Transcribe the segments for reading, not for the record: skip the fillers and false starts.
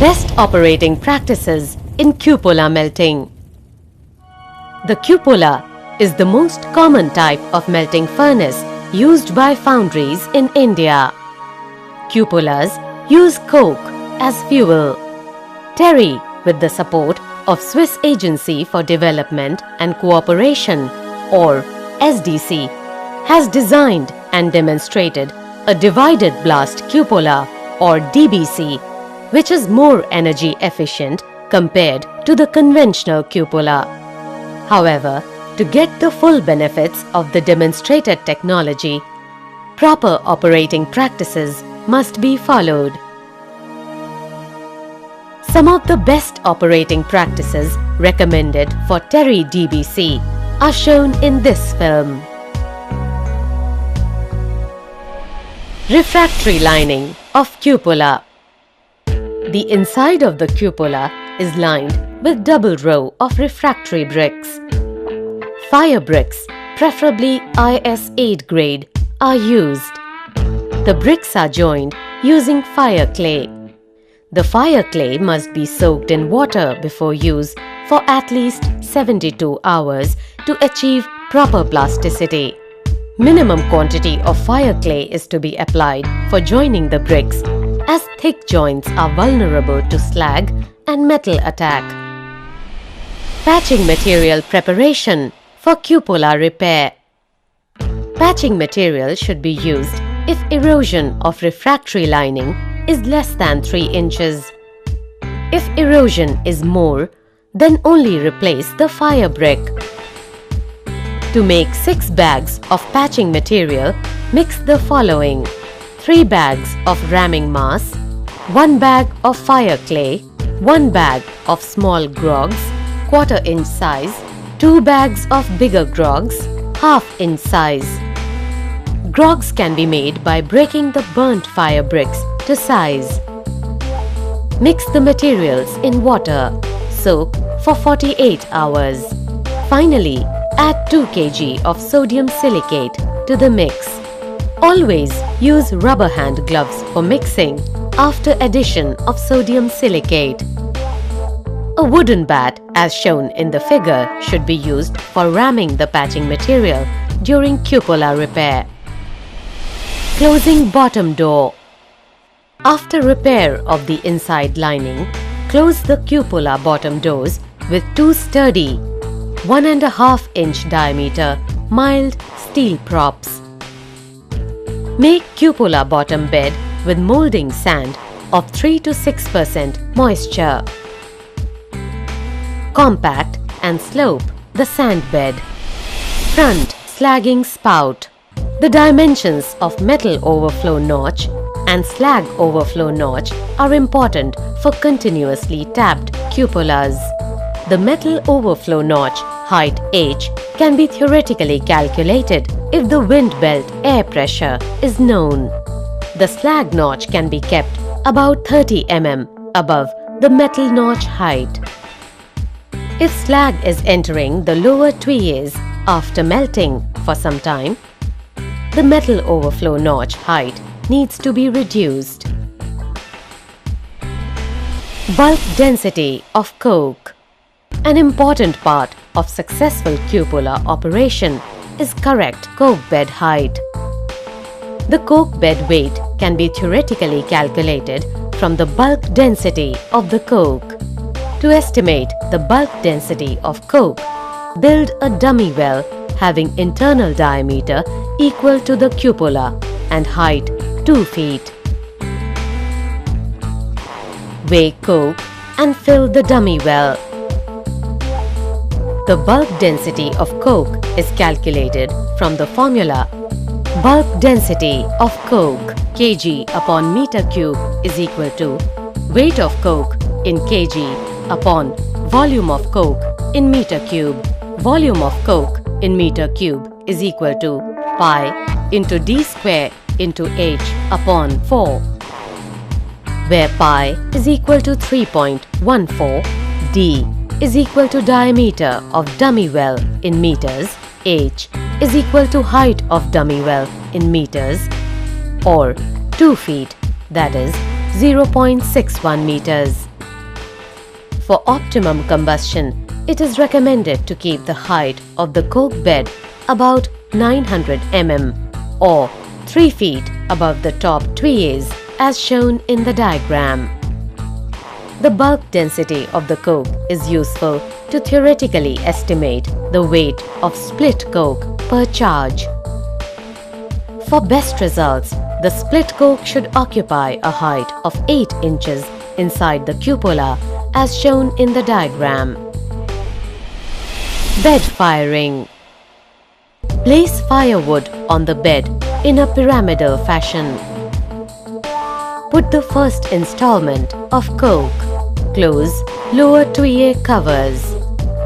Best operating practices in cupola melting. The cupola is the most common type of melting furnace used by foundries in India. Cupolas use coke as fuel. TERI, with the support of Swiss Agency for Development and Cooperation or SDC, has designed and demonstrated a divided blast cupola or DBC, which is more energy efficient compared to the conventional cupola. However, to get the full benefits of the demonstrated technology, proper operating practices must be followed. Some of the best operating practices recommended for TERI DBC are shown in this film. Refractory lining of cupola. The inside of the cupola is lined with double row of refractory bricks. Fire bricks, preferably IS-8 grade, are used. The bricks are joined using fire clay. The fire clay must be soaked in water before use for at least 72 hours to achieve proper plasticity. Minimum quantity of fire clay is to be applied for joining the bricks, as thick joints are vulnerable to slag and metal attack. Patching material preparation for cupola repair. Patching material should be used if erosion of refractory lining is less than 3 inches. If erosion is more, then only replace the fire brick. To make 6 bags of patching material, mix the following: 3 bags of ramming mass, 1 bag of fire clay, 1 bag of small grogs, 1/4 inch size, 2 bags of bigger grogs, 1/2 inch size. Grogs can be made by breaking the burnt fire bricks to size. Mix the materials in water. Soak for 48 hours. Finally, add 2 kg of sodium silicate to the mix. Always use rubber hand gloves for mixing after addition of sodium silicate. A wooden bat, as shown in the figure, should be used for ramming the patching material during cupola repair. Closing bottom door. After repair of the inside lining, close the cupola bottom doors with 2 sturdy 1.5 inch diameter mild steel props. Make cupola bottom bed with molding sand of 3 to 6% moisture. Compact and slope the sand bed. Front slagging spout. The dimensions of metal overflow notch and slag overflow notch are important for continuously tapped cupolas. The metal overflow notch height h can be theoretically calculated if the wind belt air pressure is known. The slag notch can be kept about 30 mm above the metal notch height. If slag is entering the lower tuyers after melting for some time, the metal overflow notch height needs to be reduced. Bulk density of coke. An important part of successful cupola operation is correct coke bed height. The coke bed weight can be theoretically calculated from the bulk density of the coke. To estimate the bulk density of coke, build a dummy well having internal diameter equal to the cupola and height 2 feet. Weigh coke and fill the dummy well. The bulk density of coke is calculated from the formula bulk density of coke kg upon meter cube is equal to weight of coke in kg upon volume of coke in meter cube. Volume of coke in meter cube is equal to pi into d square into h upon 4, where pi is equal to 3.14, d is equal to diameter of dummy well in meters, h is equal to height of dummy well in meters, or 2 feet, that is 0.61 meters. For optimum combustion, it is recommended to keep the height of the coke bed about 900 mm or 3 feet above the top tuyers as shown in the diagram. The bulk density of the coke is useful to theoretically estimate the weight of split coke per charge. For best results, the split coke should occupy a height of 8 inches inside the cupola as shown in the diagram. Bed firing. Place firewood on the bed in a pyramidal fashion. Put the first installment of coke. Close lower tuyer covers.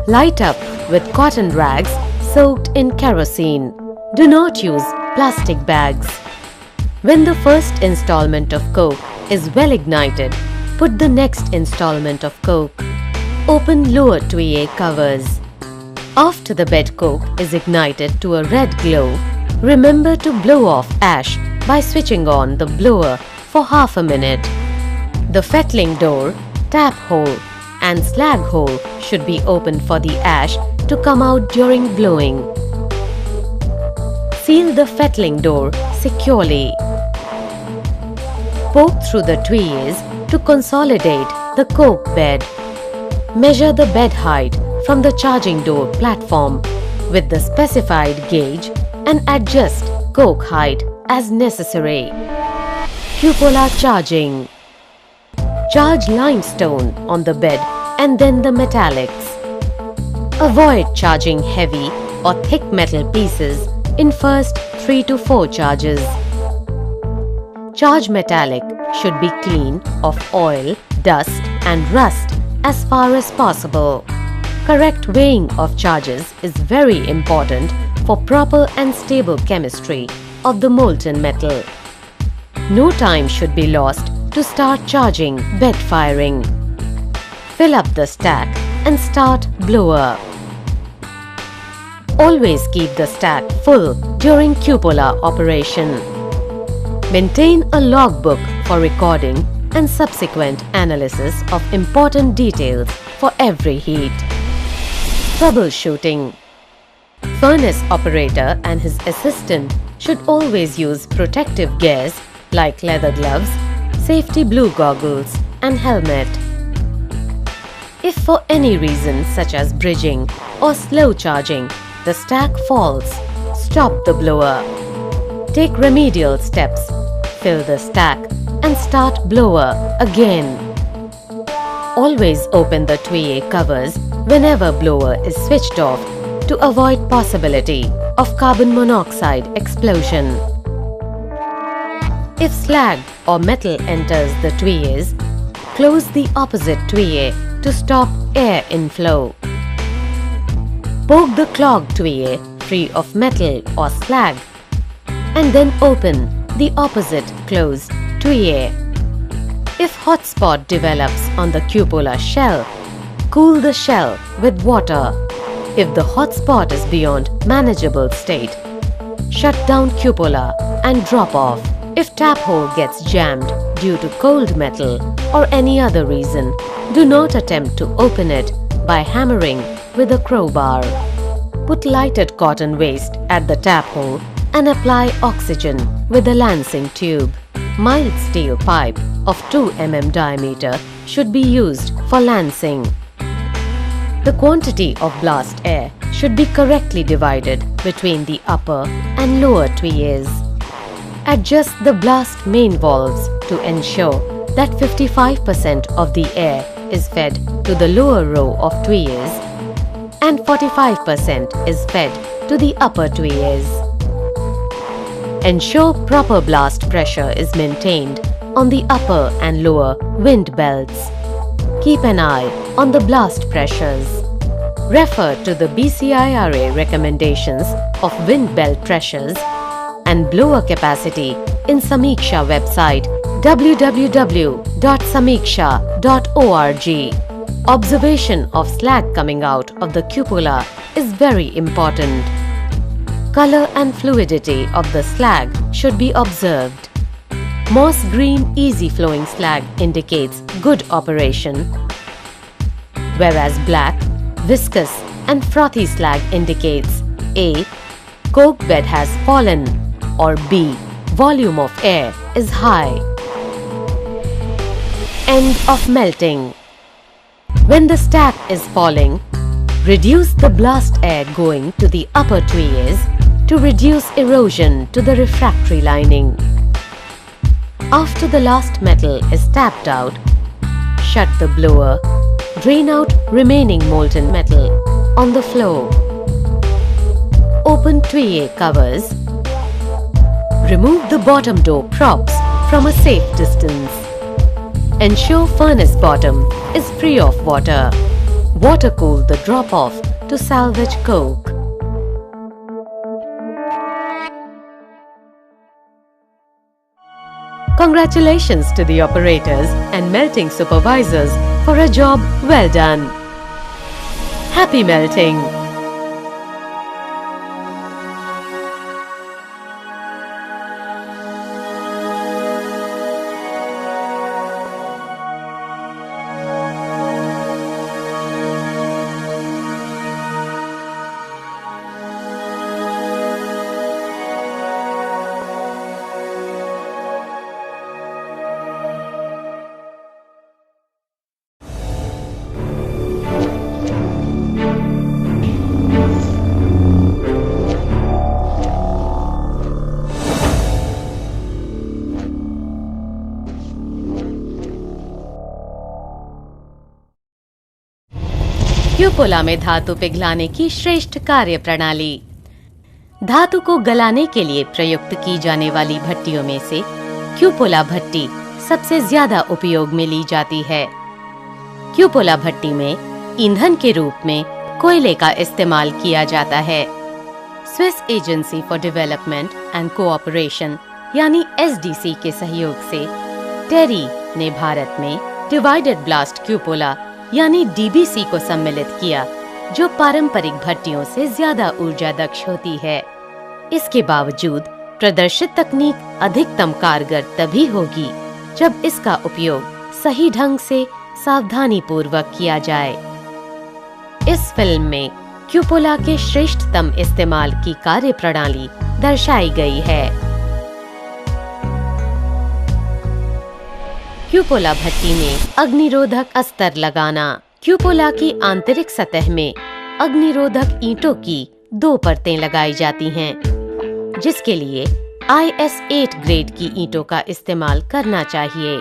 Light up with cotton rags soaked in kerosene. Do not use plastic bags. When the first installment of coke is well ignited, put the next installment of coke. Open lower tuyer covers. After the bed coke is ignited to a red glow, remember to blow off ash by switching on the blower for half a minute. The fettling door, tap hole and slag hole should be opened for the ash to come out during blowing. Seal the fettling door securely. Poke through the tuyers to consolidate the coke bed. Measure the bed height from the charging door platform with the specified gauge and adjust coke height as necessary. Cupola charging. Charge limestone on the bed and then the metallics. Avoid charging heavy or thick metal pieces in first 3 to 4 charges. Charge metallic should be clean of oil, dust and rust as far as possible. Correct weighing of charges is very important for proper and stable chemistry of the molten metal. No time should be lost to start charging bed firing. Fill up the stack and start blower. Always keep the stack full during cupola operation. Maintain a logbook for recording and subsequent analysis of important details for every heat. Troubleshooting. Furnace operator and his assistant should always use protective gears like leather gloves, safety blue goggles and helmet. If for any reason such as bridging or slow charging, the stack falls, stop the blower. Take remedial steps, fill the stack and start blower again. Always open the tuyer covers whenever blower is switched off to avoid possibility of carbon monoxide explosion. If slag or metal enters the tuyers, close the opposite tuyer to stop air inflow. Poke the clogged tuyer free of metal or slag and then open the opposite closed tuyer. If hot spot develops on the cupola shell, cool the shell with water. If the hot spot is beyond manageable state, shut down cupola and drop off. If tap hole gets jammed due to cold metal or any other reason, do not attempt to open it by hammering with a crowbar. Put lighted cotton waste at the tap hole and apply oxygen with a lancing tube. Mild steel pipe of 2 mm diameter should be used for lancing. The quantity of blast air should be correctly divided between the upper and lower tuyers. Adjust the blast main valves to ensure that 55% of the air is fed to the lower row of tuyers and 45% is fed to the upper tuyers. Ensure proper blast pressure is maintained on the upper and lower wind belts. Keep an eye on the blast pressures. Refer to the BCIRA recommendations of wind belt pressures and blower capacity in Sameeksha website www.sameeksha.org. Observation of slag coming out of the cupola is very important. Color and fluidity of the slag should be observed. Moss green easy flowing slag indicates good operation, whereas black, viscous and frothy slag indicates A. Coke bed has fallen, or B. Volume of air is high. End of melting. When the stack is falling, reduce the blast air going to the upper tuyas to reduce erosion to the refractory lining. After the last metal is tapped out, shut the blower, drain out remaining molten metal on the floor. Open tuyé covers. Remove the bottom door props from a safe distance. Ensure furnace bottom is free of water. Water cool the drop-off to salvage coke. Congratulations to the operators and melting supervisors for a job well done. Happy melting! Cupola में धातु पिघलाने की श्रेष्ठ कार्य प्रणाली। धातु को गलाने के लिए प्रयुक्त की जाने वाली भट्टियों में से क्यूपोला भट्टी सबसे ज्यादा उपयोग में ली जाती है। क्यूपोला भट्टी में ईंधन के रूप में कोयले का इस्तेमाल किया जाता है। Swiss agency for development and cooperation यानी SDC के सहयोग से टेरी ने भारत में डिवाइडेड ब्लास्ट क्यूपोला यानी DBC को सम्मिलित किया, जो पारंपरिक भट्टियों से ज्यादा ऊर्जा दक्ष होती है। इसके बावजूद प्रदर्शित तकनीक अधिकतम कारगर तभी होगी जब इसका उपयोग सही ढंग से सावधानी पूर्वक किया जाए। इस फिल्म में क्यूपोला के श्रेष्ठतम इस्तेमाल की कार्य प्रणाली दर्शाई गई है। क्यूपोला भट्टी में अग्निरोधक अस्तर लगाना। क्यूपोला की आंतरिक सतह में अग्निरोधक ईंटों की 2 परतें लगाई जाती हैं, जिसके लिए IS 8 ग्रेड की ईंटों का इस्तेमाल करना चाहिए।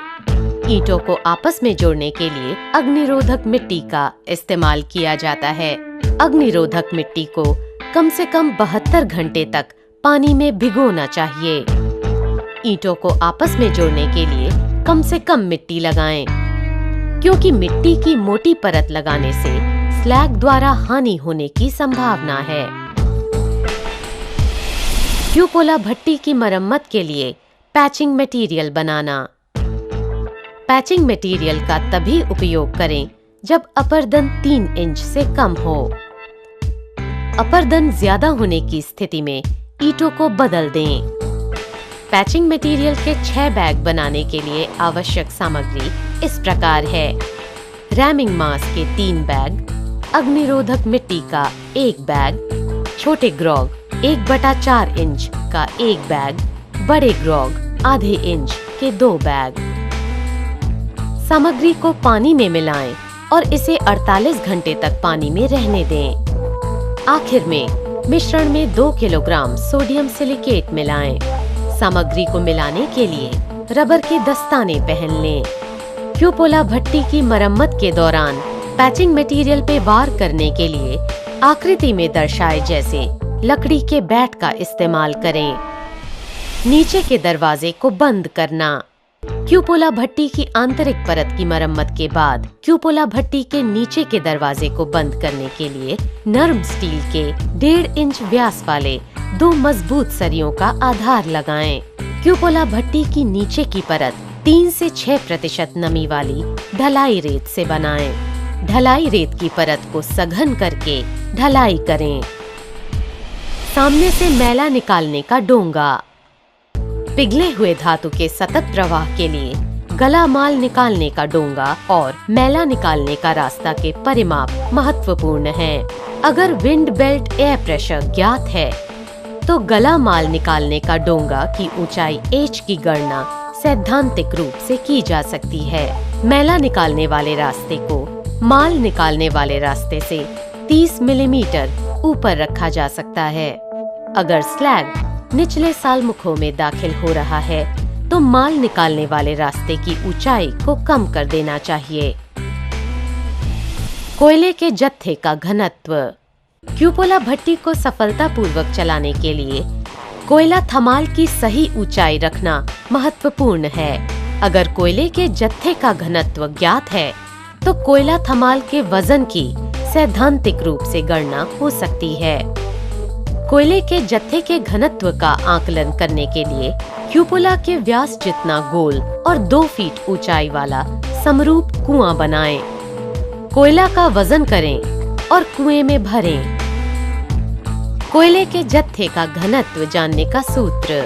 ईंटों को आपस में जोड़ने के लिए अग्निरोधक मिट्टी का इस्तेमाल किया जाता है। अग्निरोधक मिट्टी को कम से कम 72 घंटे तक पानी में भिगोना चाहिए। ईंटों को आपस में जोड़ने के लिए कम से कम मिट्टी लगाएं, क्योंकि मिट्टी की मोटी परत लगाने से स्लैग द्वारा हानि होने की संभावना है। क्यूपोला भट्टी की मरम्मत के लिए पैचिंग मटेरियल बनाना। पैचिंग मटेरियल का तभी उपयोग करें जब अपर्दन 3 इंच से कम हो। अपर्दन ज्यादा होने की स्थिति में ईंटों को बदल दें। पैचिंग मटेरियल के 6 बैग बनाने के लिए आवश्यक सामग्री इस प्रकार है। रैमिंग मास के 3 बैग, अग्निरोधक मिट्टी का 1 बैग, छोटे ग्रॉग 1/4 इंच का 1 बैग, बड़े ग्रॉग आधे इंच के 2 बैग। सामग्री को पानी में मिलाएं और इसे 48 घंटे तक पानी में रहने दें। आखिर में मिश्रण में 2 किलोग्राम सोडियम सिलिकेट मिलाएं। सामग्री को मिलाने के लिए रबर के दस्ताने पहन लें। क्यूपोला भट्टी की मरम्मत के दौरान पैचिंग मटेरियल पे वार करने के लिए आकृति में दर्शाए जैसे लकड़ी के बैट का इस्तेमाल करें। नीचे के दरवाजे को बंद करना। क्यूपोला भट्टी की आंतरिक परत की मरम्मत के बाद क्यूपोला भट्टी के नीचे के दरवाजे को बंद करने के लिए नर्म स्टील के 1.5 इंच व्यास वाले 2 मजबूत सरियों का आधार लगाएं। क्यूपोला भट्टी की नीचे की परत 3 से 6% नमी वाली ढलाई रेत से बनाएं। ढलाई रेत की परत को सघन करके ढलाई करें। सामने से मैला निकालने का डोंगा। पिघले हुए धातु के सतत प्रवाह के लिए गला माल निकालने का डोंगा और मैला निकालने का रास्ता के परिमाप महत्वपूर्ण हैं। अगर विंड बेल्ट एयर प्रेशर ज्ञात है तो गला माल निकालने का डोंगा की ऊंचाई h की गणना सैद्धांतिक रूप से की जा सकती है। मैला निकालने वाले रास्ते को माल निकालने वाले रास्ते से 30 मिलीमीटर ऊपर रखा जा सकता है। अगर स्लैग निचले सालमुखों में दाखिल हो रहा है तो माल निकालने वाले रास्ते की ऊंचाई को कम कर देना चाहिए। कोयले के जत्थे का घनत्व। क्यूपोला भट्टी को सफलतापूर्वक चलाने के लिए कोयला थमाल की सही ऊंचाई रखना महत्वपूर्ण है। अगर कोयले के जत्थे का घनत्व ज्ञात है तो कोयला थमाल के वजन की सैद्धांतिक रूप से गणना हो सकती है। कोयले के जत्थे के घनत्व का आकलन करने के लिए क्यूपोला के व्यास जितना गोल और 2 फीट ऊंचाई वाला समरूप कुआं बनाएं। कोयला का वजन करें और कुएं में भरें। कोयले के जत्थे का घनत्व जानने का सूत्र।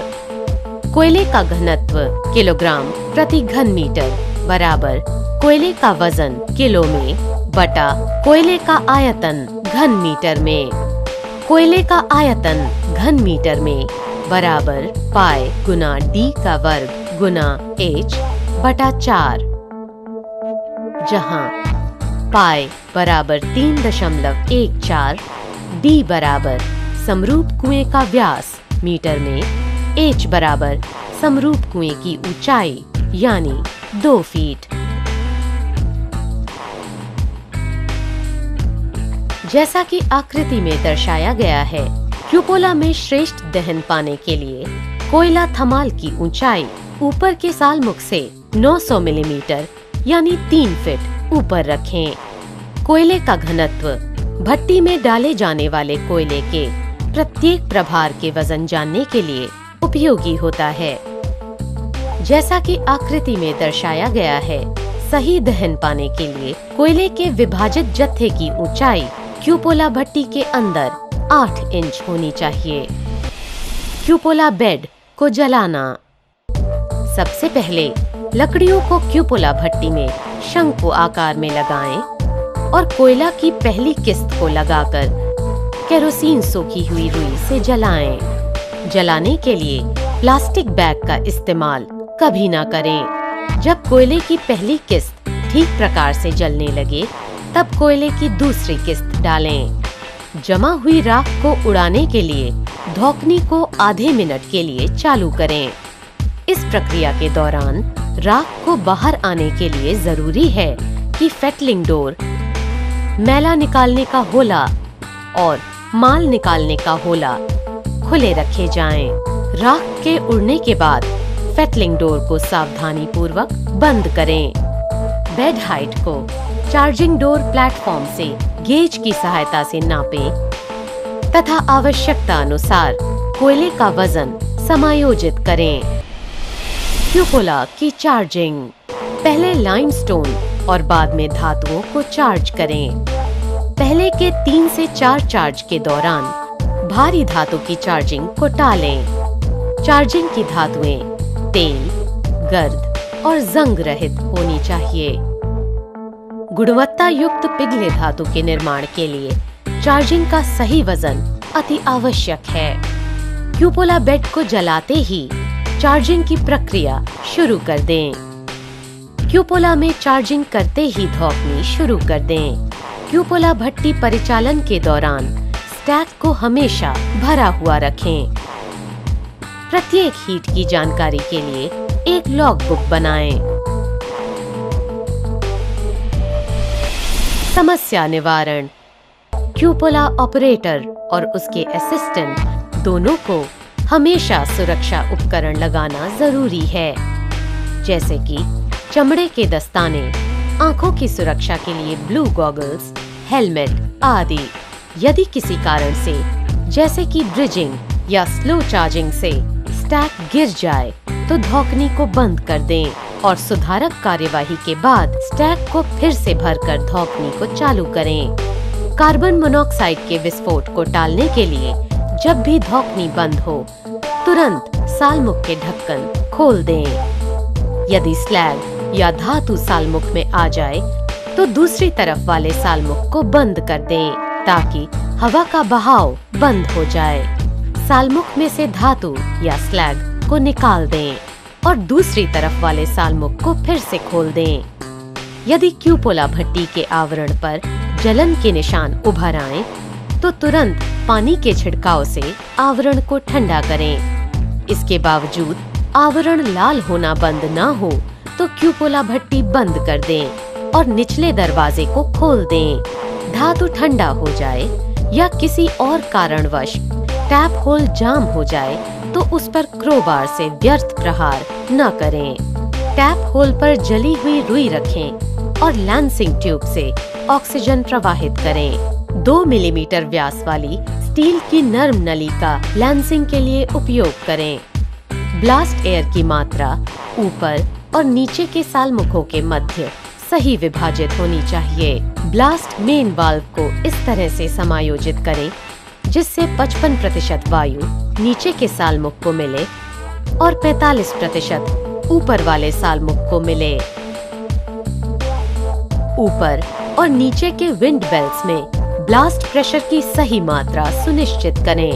कोयले का घनत्व किलोग्राम प्रति घन मीटर बराबर कोयले का वजन किलो में बटा कोयले का आयतन घन मीटर में। कोयले का आयतन घन मीटर में बराबर पाई गुना d का वर्ग गुना h बटा 4, जहाँ पाई बराबर 3.14, d बराबर समरूप कुएं का व्यास मीटर में, h बराबर समरूप कुएं की ऊंचाई यानी 2 फीट। जैसा कि आकृति में दर्शाया गया है, क्यूपोला में श्रेष्ठ दहन पाने के लिए कोयला थमाल की ऊंचाई ऊपर के सालमुख से 900 मिलीमीटर यानी 3 फीट ऊपर रखें। कोयले का घनत्व भट्टी में डाले जाने वाले कोयले के प्रत्येक प्रभार के वजन जानने के लिए उपयोगी होता है। जैसा कि आकृति में दर्शाया गया है, सही दहन पाने के लिए कोयले के विभाजित जत्थे की ऊंचाई क्यूपोला भट्टी के अंदर 8 इंच होनी चाहिए। क्यूपोला बेड को जलाना। सबसे पहले लकड़ियों को क्यूपोला भट्टी में शंकु आकार में लगाएं और कोयला की पहली किस्त को लगाकर केरोसिन सोखी हुई रुई से जलाएं। जलाने के लिए प्लास्टिक बैग का इस्तेमाल कभी ना करें। जब कोयले की पहली किस्त ठीक प्रकार से जलने लगे तब कोयले की दूसरी किस्त डालें। जमा हुई राख को उड़ाने के लिए धौकनी को आधे मिनट के लिए चालू करें। इस प्रक्रिया के दौरान राख को बाहर आने के लिए जरूरी है कि फेटलिंग डोर, मैला निकालने का होला और माल निकालने का होला खुले रखे जाएं। राख के उड़ने के बाद फेटलिंग डोर को सावधानी पूर्वक बंद करें। बेड हाइट को चार्जिंग डोर प्लेटफॉर्म से गेज की सहायता से नापें तथा आवश्यकता अनुसार कोयले का वजन समायोजित करें। क्यूपोला की चार्जिंग। पहले लाइमस्टोन और बाद में धातुओं को चार्ज करें। पहले के 3 से 4 चार्ज के दौरान भारी धातु की चार्जिंग को टालें। चार्जिंग की धातुएं तेल, गर्द और जंग रहित होनी चाहिए। गुणवत्ता युक्त पिघले धातु के निर्माण के लिए चार्जिंग का सही वजन अति आवश्यक है। क्यूपोला बेड को जलाते ही चार्जिंग की प्रक्रिया शुरू कर दें। क्यूपोला में चार्जिंग करते ही धौकनी शुरू कर दें। क्यूपोला भट्टी परिचालन के दौरान स्टैक को हमेशा भरा हुआ रखें। प्रत्येक हीट की जानकारी के लिए एक लॉग बुक बनाएं। समस्या निवारण। क्यूपोला ऑपरेटर और उसके असिस्टेंट दोनों को हमेशा सुरक्षा उपकरण लगाना जरूरी है, जैसे कि चमड़े के दस्ताने, आंखों की सुरक्षा के लिए ब्लू गॉगल्स, हेलमेट आदि। यदि किसी कारण से जैसे कि ब्रिजिंग या स्लो चार्जिंग से स्टैक गिर जाए तो धौकनी को बंद कर दें और सुधारक कार्यवाही के बाद स्टैक को फिर से भरकर धौकनी को चालू करें। कार्बन मोनोऑक्साइड के विस्फोट को टालने के लिए जब भी धौकनी बंद हो तुरंत सालमुख के ढक्कन खोल दें। यदि स्लैग या धातु सालमुख में आ जाए तो दूसरी तरफ वाले सालमुख को बंद कर दें ताकि हवा का बहाव बंद हो जाए। सालमुख में से धातु या स्लैग को निकाल दें और दूसरी तरफ वाले सालमुख को फिर से खोल दें। यदि क्यूपोला भट्टी के आवरण पर जलन के निशान उभर आएं, तो तुरंत पानी के छिड़काव से आवरण को ठंडा करें। इसके बावजूद आवरण लाल होना बंद ना हो तो क्यूपोला भट्टी बंद कर दें और निचले दरवाजे को खोल दें। धातु ठंडा हो जाए या किसी और कारणवश टैप होल जाम हो जाए तो उस पर क्रोबार से व्यर्थ प्रहार न करें। टैप होल पर जली हुई रुई रखें और लैंसिंग ट्यूब से ऑक्सीजन प्रवाहित करें। 2 मिलीमीटर व्यास वाली स्टील की नर्म नली का लैंसिंग के लिए उपयोग करें। ब्लास्ट एयर की मात्रा ऊपर और नीचे के सालमुखों के मध्य सही विभाजित होनी चाहिए। ब्लास्ट मेन वाल्व को इस तरह से समायोजित करें जिससे 55% वायु नीचे के सालमुख को मिले और 45% ऊपर वाले सालमुख को मिले। ऊपर और नीचे के विंड बेल्ट्स में ब्लास्ट प्रेशर की सही मात्रा सुनिश्चित करें।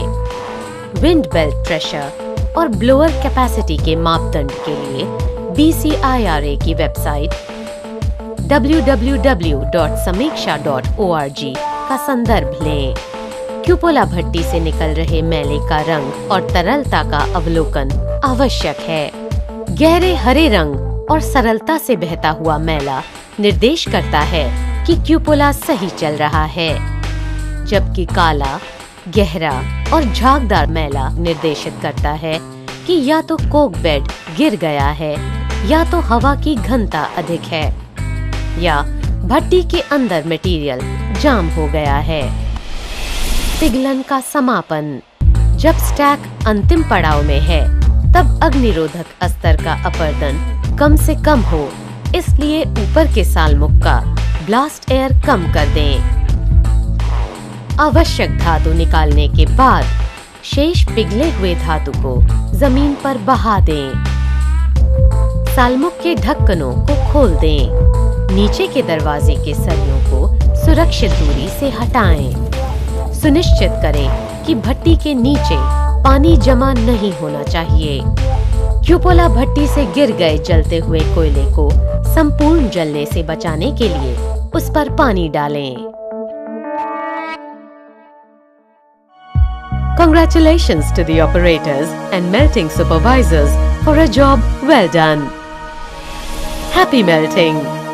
विंड बेल्ट प्रेशर और ब्लोअर कैपेसिटी के मापदंड के लिए BCIRA की वेबसाइट www.sameeksha.org का संदर्भ लें। क्यूपोला भट्टी से निकल रहे मैले का रंग और तरलता का अवलोकन आवश्यक है। गहरे हरे रंग और सरलता से बहता हुआ मैला निर्देश करता है कि क्यूपोला सही चल रहा है, जबकि काला, गहरा और झागदार मैला निर्देशित करता है कि या तो कोक बेड गिर गया है या तो हवा की घनता अधिक है या भट्टी के अंदर मटेरियल जाम हो गया है। पिघलन का समापन। जब स्टैक अंतिम पड़ाव में है तब अग्निरोधक अस्तर का अपर्दन कम से कम हो, इसलिए ऊपर के सालमुख का ब्लास्ट एयर कम कर दें। आवश्यक धातु निकालने के बाद शेष पिघले हुए धातु को जमीन पर बहा दें। सालमुख के ढक्कनों को खोल दें। नीचे के दरवाजे के सरियों को सुरक्षित दूरी से हटाएं। सुनिश्चित करें कि भट्टी के नीचे पानी जमा नहीं होना चाहिए। क्यूपोला भट्टी से गिर गए जलते हुए कोयले को संपूर्ण जलने से बचाने के लिए उस पर पानी डालें। Congratulations to the operators and melting supervisors for a job well done. Happy melting!